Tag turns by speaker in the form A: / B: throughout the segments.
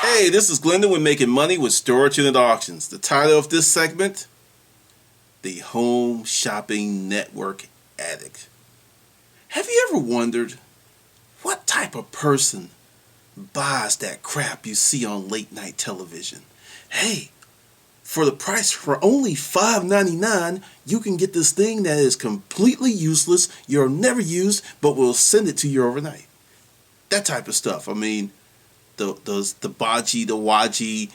A: Hey, this is Glendon with Making Money with Storage Unit Auctions. The title of this segment, The Home Shopping Network Addict. Have you ever wondered what type of person buys that crap you see on late night television? Hey, for the price for only $5.99, you can get this thing that is completely useless, you'll never use, but will send it to you overnight. That type of stuff. I mean, the Baji, the Waji.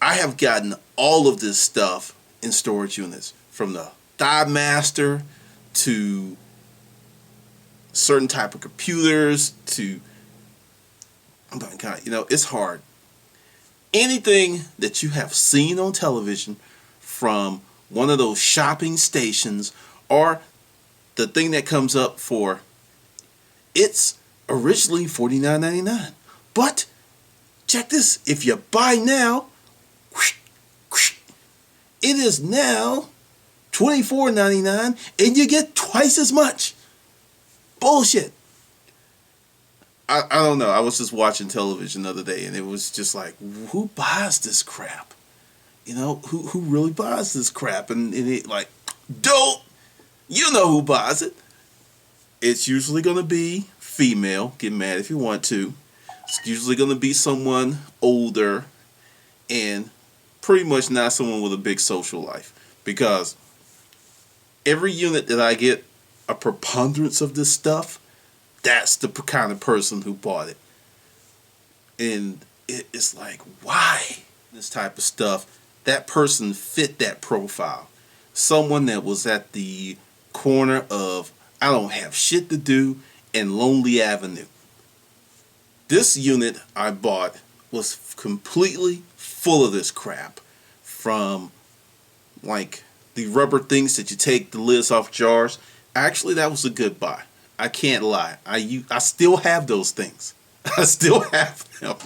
A: I have gotten all of this stuff in storage units, from the Thigh Master to certain type of computers to, oh my God, it's hard. Anything that you have seen on television from one of those shopping stations, or the thing that comes up for, it's originally $49.99. But check this, if you buy now, it is now $24.99 and you get twice as much. Bullshit. I don't know. I was just watching television the other day and it was just like, who buys this crap? Who really buys this crap? And it like, don't, you know who buys it. It's usually going to be female. Get mad if you want to. It's usually going to be someone older and pretty much not someone with a big social life. Because every unit that I get a preponderance of this stuff, that's the kind of person who bought it. And it's like, why? This type of stuff, that person fit that profile. Someone that was at the corner of I don't have shit to do and Lonely Avenue. This unit I bought was completely full of this crap, from like the rubber things that you take the lids off jars. Actually, that was a good buy. I can't lie. I still have those things. I still have them,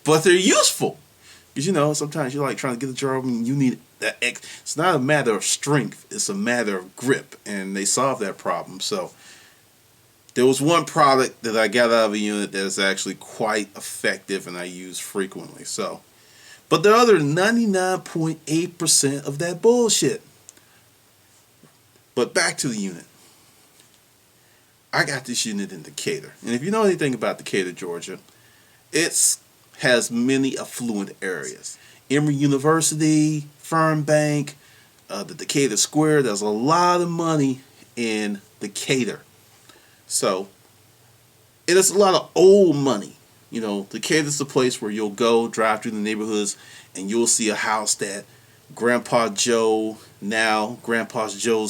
A: but they're useful. Because sometimes you're like trying to get a jar open and you need that. It's not a matter of strength. It's a matter of grip, and they solve that problem. So there was one product that I got out of a unit that is actually quite effective and I use frequently. So, but the other 99.8% of that bullshit. But back to the unit. I got this unit in Decatur. And if you know anything about Decatur, Georgia, it has many affluent areas. Emory University, Fern Bank, the Decatur Square. There's a lot of money in Decatur. So, it is a lot of old money. Decatur's the place where you'll go, drive through the neighborhoods, and you'll see a house that Grandpa Joe's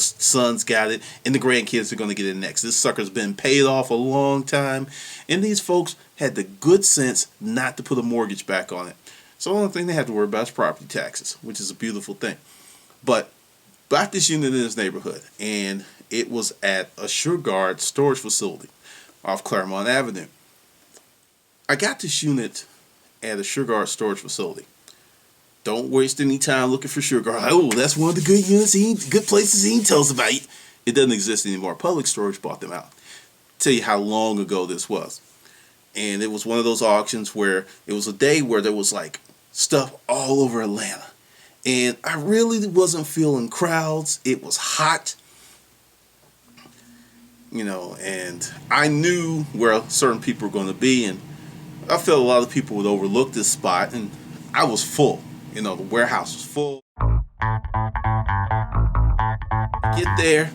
A: sons got it, and the grandkids are going to get it next. This sucker's been paid off a long time, and these folks had the good sense not to put a mortgage back on it. So the only thing they have to worry about is property taxes, which is a beautiful thing. But bought this unit in this neighborhood, and it was at a SureGuard storage facility off Claremont Avenue. I got this unit at a SureGuard storage facility. Don't waste any time looking for SureGuard. Oh, that's one of the good units, good places he tells about. It doesn't exist anymore. Public Storage bought them out. Tell you how long ago this was. And it was one of those auctions where it was a day where there was like stuff all over Atlanta. And I really wasn't feeling crowds. It was hot. And I knew where certain people were going to be. And I felt a lot of people would overlook this spot. And I was full. The warehouse was full. Get there,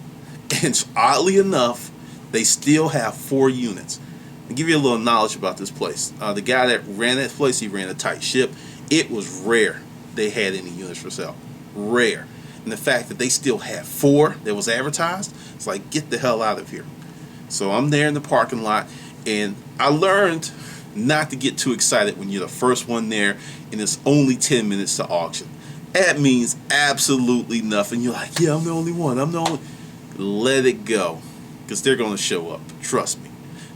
A: and oddly enough, they still have 4 units. I'll give you a little knowledge about this place. The guy that ran that place, he ran a tight ship. It was rare they had any units for sale. Rare. And the fact that they still had 4 that was advertised, it's like, get the hell out of here. So I'm there in the parking lot, and I learned not to get too excited when you're the first one there and it's only 10 minutes to auction. That means absolutely nothing. You're like, yeah, I'm the only one. Let it go, because they're going to show up. Trust me.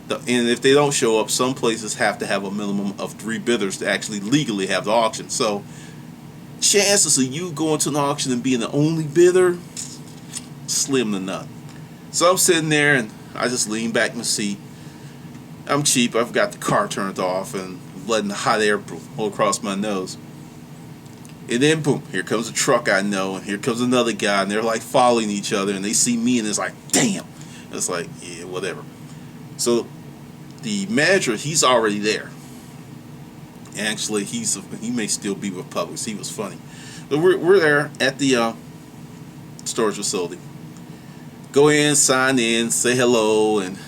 A: And if they don't show up, some places have to have a minimum of 3 bidders to actually legally have the auction. So chances of you going to an auction and being the only bidder, slim to none. So I'm sitting there and I just lean back in the seat. I'm cheap. I've got the car turned off and letting the hot air blow across my nose. And then boom, here comes a truck I know, and here comes another guy, and they're like following each other, and they see me, and it's like, damn. It's like, yeah, whatever. So the manager, he's already there. Actually, he may still be with Publix. He was funny. But we're there at the storage facility. Go in, sign in, say hello, and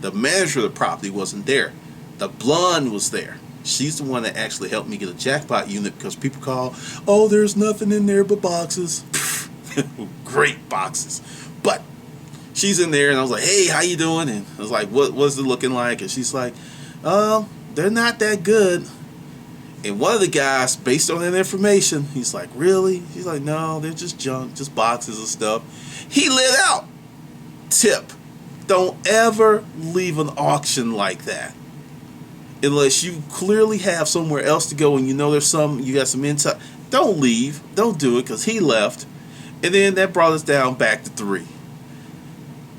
A: the manager of the property wasn't there. The blonde was there. She's the one that actually helped me get a jackpot unit, because people call, oh, there's nothing in there but boxes. Great boxes. But she's in there, and I was like, hey, how you doing? And I was like, what's it looking like? And she's like, they're not that good. And one of the guys, based on that information, he's like, really? He's like, no, they're just junk, just boxes and stuff. He lit out. Tip: don't ever leave an auction like that unless you clearly have somewhere else to go and you got some insight. Don't leave. Don't do it, because he left. And then that brought us down back to 3.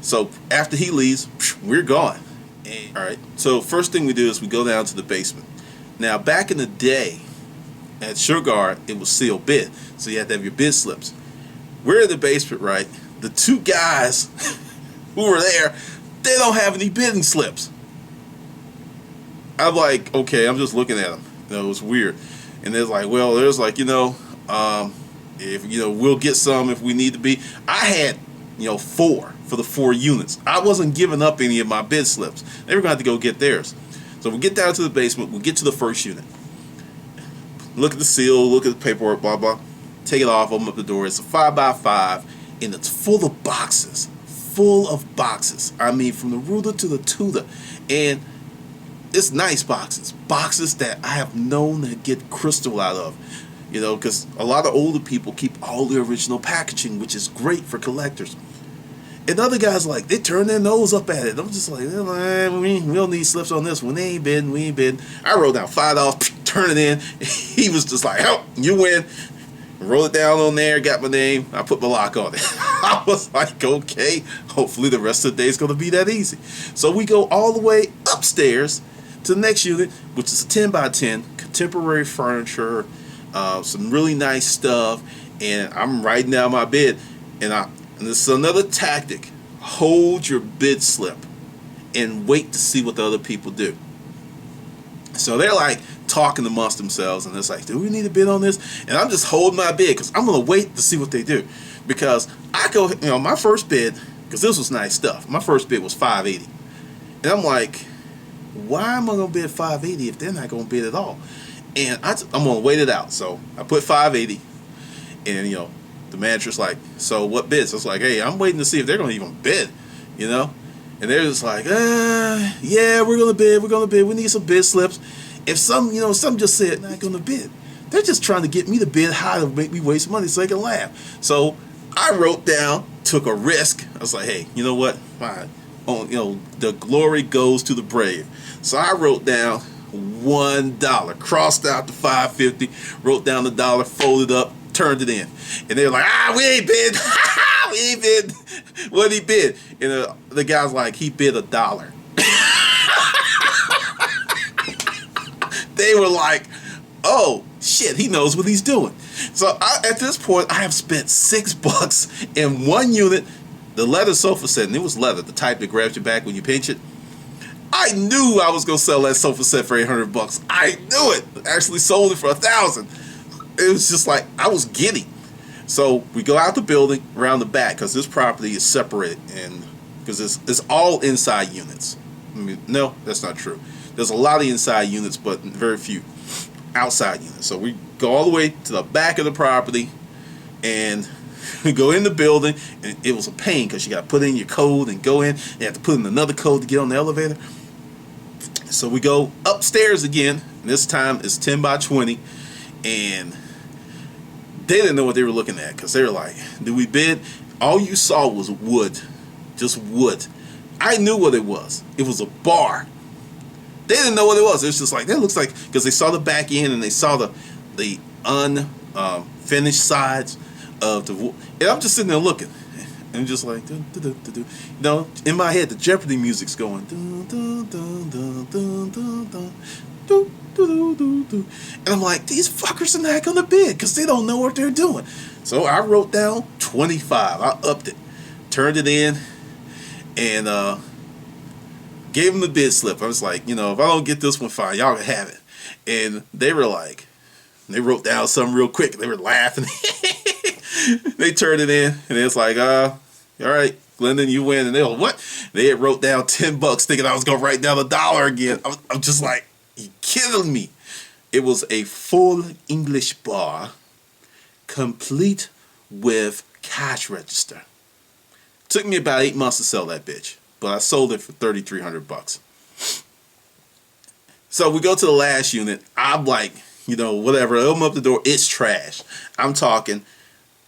A: So after he leaves, we're gone. All right. So first thing we do is we go down to the basement. Now, back in the day at Sugar, it was sealed bid, so you had to have your bid slips. We're in the basement, right? The 2 guys who were there, they don't have any bidding slips. I'm like, okay, I'm just looking at them. It was weird. And they're like, well, there's like, if we'll get some if we need to be. I had 4 for the 4 units. I wasn't giving up any of my bid slips. They were going to have to go get theirs. So we get down to the basement, we get to the first unit. Look at the seal, look at the paperwork, blah, blah. Take it off, open up the door. It's a 5x5, and it's full of boxes. Full of boxes. I mean, from the ruler to the tutor. And it's nice boxes. Boxes that I have known to get crystal out of. Because a lot of older people keep all the original packaging, which is great for collectors. And other guys, like, they turn their nose up at it. I'm just like, we don't need slips on this one. They ain't bidding, we ain't bidding. I wrote down $5, turn it in. He was just like, oh, you win. Wrote it down on there, got my name. I put my lock on it. I was like, okay, hopefully the rest of the day is going to be that easy. So we go all the way upstairs to the next unit, which is a 10x10, contemporary furniture, some really nice stuff. And I'm writing down my bid. And this is another tactic. Hold your bid slip and wait to see what the other people do. So they're like talking amongst themselves, and it's like, do we need a bid on this? And I'm just holding my bid, because I'm going to wait to see what they do. Because I go, my first bid, because this was nice stuff, my first bid was $580. And I'm like, why am I going to bid $580 if they're not going to bid at all? And I'm going to wait it out. So I put $580, and the manager's like, so what bids? I was like, hey, I'm waiting to see if they're going to even bid, And they're just like, yeah, we're going to bid. We need some bid slips. If some just said, not going to bid. They're just trying to get me to bid high to make me waste money so they can laugh. So I wrote down, took a risk. I was like, hey, you know what? Fine. The glory goes to the brave. So I wrote down $1, crossed out the $5.50, wrote down the dollar, folded up, turned it in. And they're like, we ain't bid. We ain't bid. What did he bid? And the guy's like, he bid $1. They were like, oh shit, he knows what he's doing. So at this point, I have spent $6 in 1 unit. The leather sofa set, and it was leather, the type that grabs your back when you pinch it. I knew I was gonna sell that sofa set for $800. I knew it. Actually sold it for $1,000. It was just like, I was giddy. So we go out the building around the back, because this property is separated, and because it's all inside units. I mean, no, that's not true. There's a lot of inside units, but very few outside units. So we go all the way to the back of the property, and we go in the building, and it was a pain, because you got to put in your code and go in. You have to put in another code to get on the elevator. So we go upstairs again, and this time it's 10x20, and they didn't know what they were looking at, because they were like, did we bid? All you saw was wood, just wood. I knew what it was. It was a bar. They didn't know what it was. It was just like, that looks like, because they saw the back end and they saw the unfinished sides of the wood. And I'm just sitting there looking. And I'm just like, in my head, the Jeopardy music's going. And I'm like, these fuckers are not gonna bid because they don't know what they're doing. So I wrote down 25. I upped it, turned it in, and gave them the bid slip. I was like, if I don't get this one, fine, y'all can have it. And they were like, they wrote down something real quick. They were laughing. They turned it in, and it's like, all right, Glendon, you win. And they were, what? They had wrote down $10, thinking I was gonna write down $1 again. I'm just like, you kidding me? It was a full English bar, complete with cash register. Took me about 8 months to sell that bitch, but I sold it for $3,300. So we go to the last unit. I'm like, whatever. I open up the door. It's trash. I'm talking.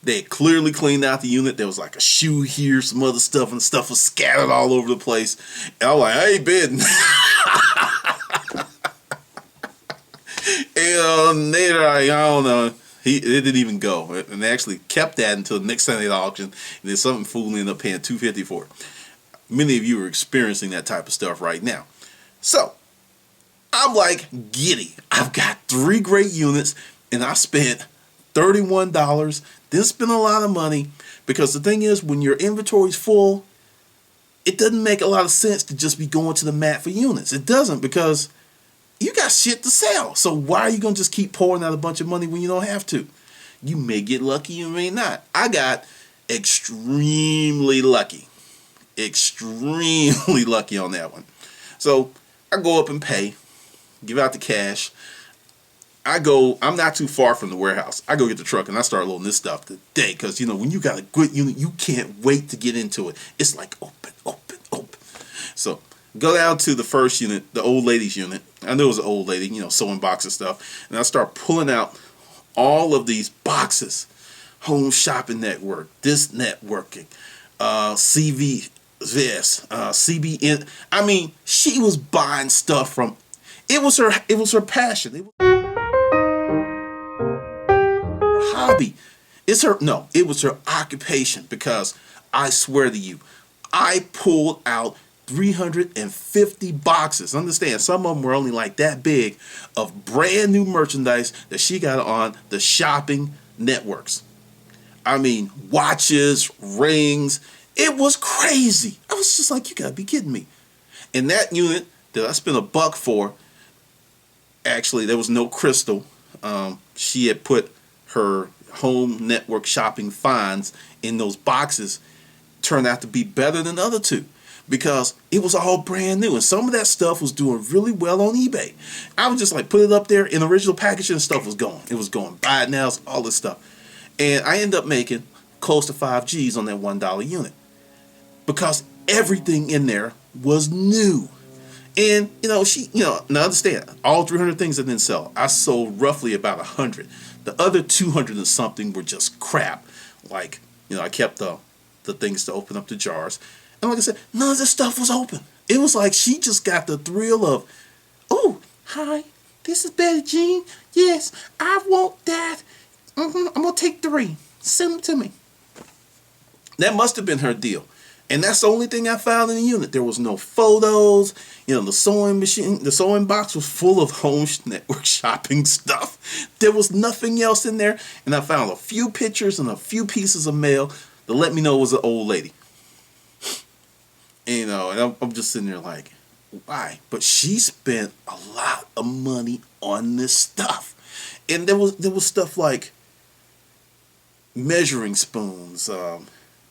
A: They had clearly cleaned out the unit. There was like a shoe here, some other stuff, and stuff was scattered all over the place. And I'm like, I ain't bidding. And they're like, I don't know. It didn't even go. And they actually kept that until the next Sunday at auction. And then something fool ended up paying $250 for it. Many of you are experiencing that type of stuff right now. So I'm like giddy. I've got 3 great units, and I spent $31. Didn't spend a lot of money, because the thing is, when your inventory's full, it doesn't make a lot of sense to just be going to the mat for units. It doesn't, because you got shit to sell. So why are you going to just keep pouring out a bunch of money when you don't have to? You may get lucky, you may not. I got extremely lucky. Extremely lucky on that one. So I go up and pay, give out the cash. I'm not too far from the warehouse. I go get the truck and I start loading this stuff today, because when you got a good unit, you can't wait to get into it. It's like open. So go down to the first unit, the old lady's unit. I know it was an old lady, sewing boxes stuff. And I start pulling out all of these boxes. Home Shopping Network, this networking, CV this, CBN. I mean, she was buying stuff from. It was her passion. It was her hobby. It was her occupation, because I swear to you, I pulled out 350 boxes. Understand, some of them were only like that big, of brand new merchandise that she got on the shopping networks. I mean, watches, rings. It was crazy. I was just like, you gotta be kidding me. And that unit that I spent $1 for, actually, there was no crystal. She had put her home network shopping finds in those boxes. Turned out to be better than the other 2, because it was all brand new, and some of that stuff was doing really well on eBay. I would just like put it up there in original packaging, and stuff was going. It was going. Buy it now, all this stuff. And I ended up making close to 5 G's on that $1 unit, because everything in there was new. And now understand, all 300 things I didn't sell. I sold roughly about 100. The other 200 and something were just crap. Like, I kept the things to open up the jars. And like I said, none of this stuff was open. It was like she just got the thrill of, oh, hi, this is Betty Jean. Yes, I want that. I'm going to take 3. Send them to me. That must have been her deal. And that's the only thing I found in the unit. There was no photos. The sewing machine, the sewing box was full of home network shopping stuff. There was nothing else in there. And I found a few pictures and a few pieces of mail to let me know it was an old lady. And I'm just sitting there like, why? But she spent a lot of money on this stuff. And there was stuff like measuring spoons.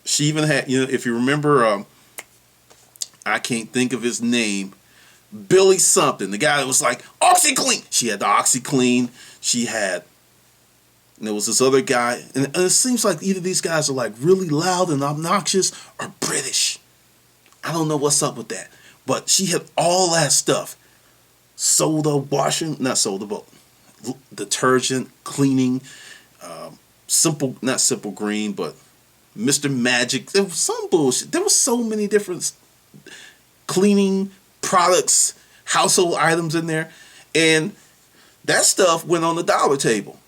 A: She even had, if you remember, I can't think of his name, Billy something, the guy that was like, OxyClean. She had the OxyClean. And there was this other guy, and it seems like either these guys are like really loud and obnoxious or British. I don't know what's up with that. But she had all that stuff. Soda, washing, not soda, but detergent, cleaning, not Simple Green, but Mr. Magic. There was some bullshit. There was so many different cleaning products, household items in there. And that stuff went on the dollar table.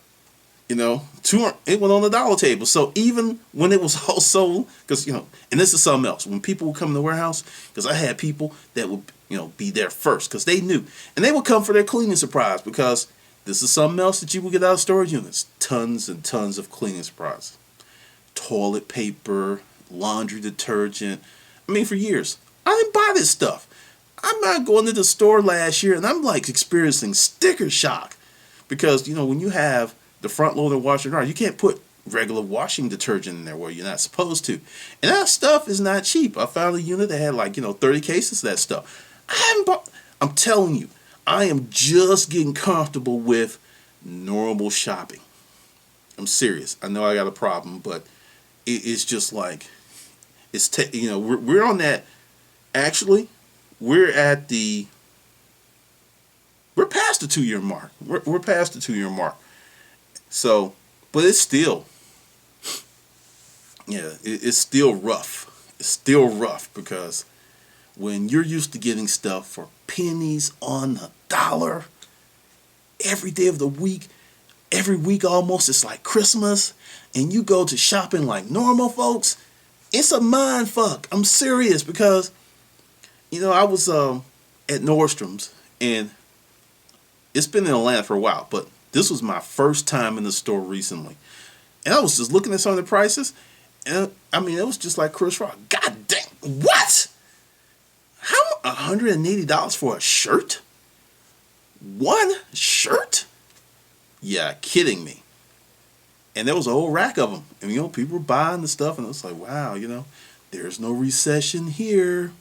A: It went on the dollar table. So even when it was all sold, because, and this is something else. When people would come in the warehouse, because I had people that would be there first, because they knew. And they would come for their cleaning supplies, because this is something else that you will get out of storage units. Tons and tons of cleaning supplies. Toilet paper, laundry detergent. I mean, for years, I didn't buy this stuff. I'm not going to the store last year, and I'm like experiencing sticker shock. Because, when you have the front loader washer and dryer, you can't put regular washing detergent in there where you're not supposed to. And that stuff is not cheap. I found a unit that had 30 cases of that stuff. I'm telling you, I am just getting comfortable with normal shopping. I'm serious. I know I got a problem, but it's just like, we're on that. Actually, we're past the 2-year mark. We're past the 2-year mark. So, but it's still, it's still rough. It's still rough, because when you're used to getting stuff for pennies on the dollar every day of the week, every week almost, it's like Christmas, and you go to shopping like normal folks, it's a mind fuck. I'm serious, because, I was at Nordstrom's, and it's been in Atlanta for a while, but this was my first time in the store recently. And I was just looking at some of the prices, and it was just like Chris Rock. God dang, what? How $180 for a shirt? One shirt? Yeah, kidding me. And there was a whole rack of them. And, people were buying the stuff, and it was like, wow, there's no recession here.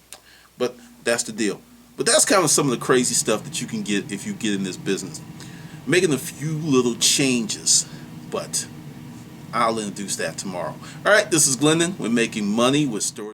A: But that's the deal. But that's kind of some of the crazy stuff that you can get if you get in this business. Making a few little changes, but I'll introduce that tomorrow. All right, this is Glendon. We're making money with storage.